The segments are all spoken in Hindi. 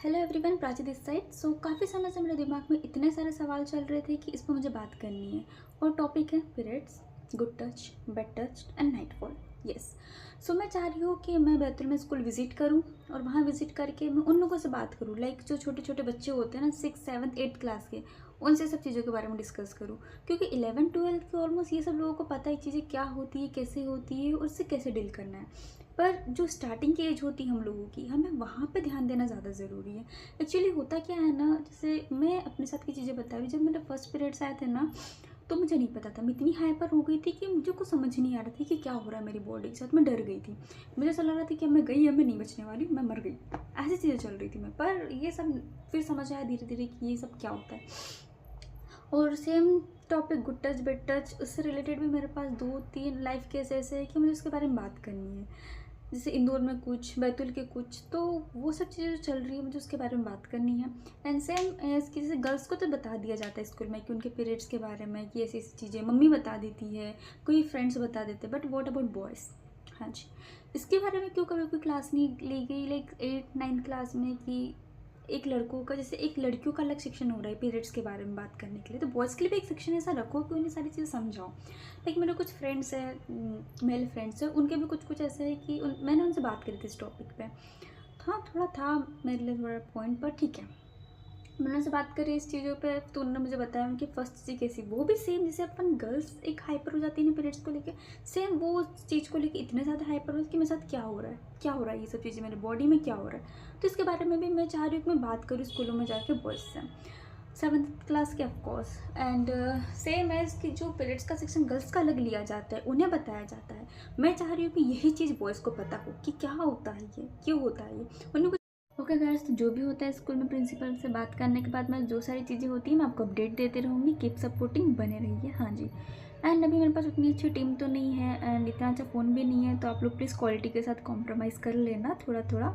Hello everyone, Prachi this side. So काफ़ी समय से मेरे दिमाग में इतने सारे सवाल चल रहे थे कि इस पर मुझे बात करनी है। और टॉपिक है periods, good touch, bad touch and nightfall. Yes. So मैं चाह रही हूँ कि मैं बैतूल में स्कूल विज़िट करूँ और वहाँ विज़िट करके मैं उन लोगों से बात करूँ, लाइक जो छोटे छोटे बच्चे होते हैं ना, 6, 7, 8 क्लास के, उनसे सब चीज़ों के बारे में डिस्कस करूँ। क्योंकि 11, 12 के ऑलमोस्ट ये सब लोगों को पता है चीज़ें क्या होती है, कैसे होती है और उससे कैसे डील करना है। पर जो स्टार्टिंग की एज होती है हम लोगों की, हमें वहाँ पे ध्यान देना ज़्यादा ज़रूरी है। एक्चुअली होता क्या है ना, जैसे मैं अपने साथ की चीज़ें बता रही हूँ। जब मेरे फर्स्ट पीरियड्स आए थे ना, तो मुझे नहीं पता था, मैं इतनी हाइपर हो गई थी कि मुझे कुछ समझ ही नहीं आ रहा था कि क्या हो रहा है मेरी बॉडी के साथ। मैं डर गई थी, मुझे ऐसा लग रहा था कि अब मैं गई, अब मैं नहीं बचने वाली, मैं मर गई। ऐसी चीज़ें चल रही थी मैं। पर ये सब फिर समझ आया धीरे धीरे कि ये सब क्या होता है। और same topic good touch bed touch, उससे रिलेटेड भी मेरे पास 2-3 लाइफ केस ऐसे हैं कि मुझे उसके बारे में बात करनी है। जैसे इंदौर में कुछ, बैतूल के कुछ, तो वो सब चीज़ें जो चल रही है मुझे उसके बारे में बात करनी है। एंड सेम इसकी, जैसे गर्ल्स को तो बता दिया जाता है स्कूल में कि उनके पीरियड्स के बारे में, कि ऐसी ऐसी चीज़ें मम्मी बता देती है, कोई फ्रेंड्स बता देते हैं, बट वॉट अबाउट बॉयज़? हाँ जी। इसके बारे में क्यों कभी कोई क्लास नहीं ली गई, लाइक 8-9 क्लास में, कि एक लड़कों का, जैसे एक लड़कियों का अलग सेक्शन हो रहा है पीरियड्स के बारे में बात करने के लिए, तो बॉयज़ के लिए भी एक सेक्शन ऐसा रखो कि उन्हें सारी चीज़ें समझाओ। लाइक मेरे कुछ फ्रेंड्स हैं, मेल फ्रेंड्स हैं, उनके भी कुछ कुछ ऐसे है कि मैंने उनसे बात करी थी इस टॉपिक पे। हाँ, थोड़ा था मेरे लिए थोड़ा पॉइंट, पर ठीक है। मैंने उनसे बात करी इस चीज़ों पे, तो उन्होंने मुझे बताया उनकी फर्स्ट चीज़ कैसी, वो भी सेम जैसे अपन गर्ल्स एक हाइपर हो जाती है ना पीरियड्स को लेके, सेम वो उस चीज़ को लेके इतने ज़्यादा हाइपर हो कि मेरे साथ क्या हो रहा है, क्या हो रहा है, ये सब चीज़ें मेरे बॉडी में क्या हो रहा है। तो इसके बारे में भी मैं चाह रही हूँ कि मैं बात करूँ स्कूलों में जाके बॉयज़ से, 7th क्लास के ऑफकोर्स। एंड सेम है इसकी, जो पीरियड्स का सेक्शन गर्ल्स का अलग लिया जाता है, उन्हें बताया जाता है। मैं चाह रही हूँ कि यही चीज़ बॉयज़ को पता हो कि क्या होता है, ये क्यों होता है, ये उन्हें कुछ। ओके गाइस, तो जो भी होता है स्कूल में प्रिंसिपल से बात करने के बाद मैं जो सारी चीज़ें होती हैं मैं आपको अपडेट देते रहूँगी। कीप सपोर्टिंग, बने रहिए। हाँ जी। एंड अभी मेरे पास उतनी अच्छी टीम तो नहीं है एंड इतना अच्छा फ़ोन भी नहीं है, तो आप लोग प्लीज़ क्वालिटी के साथ कॉम्प्रोमाइज़ कर लेना थोड़ा थोड़ा।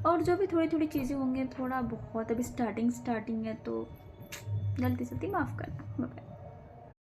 और जो भी थोड़ी थोड़ी चीज़ें होंगी, थोड़ा बहुत, अभी स्टार्टिंग है तो गलती सलती माफ़ करना। बाय।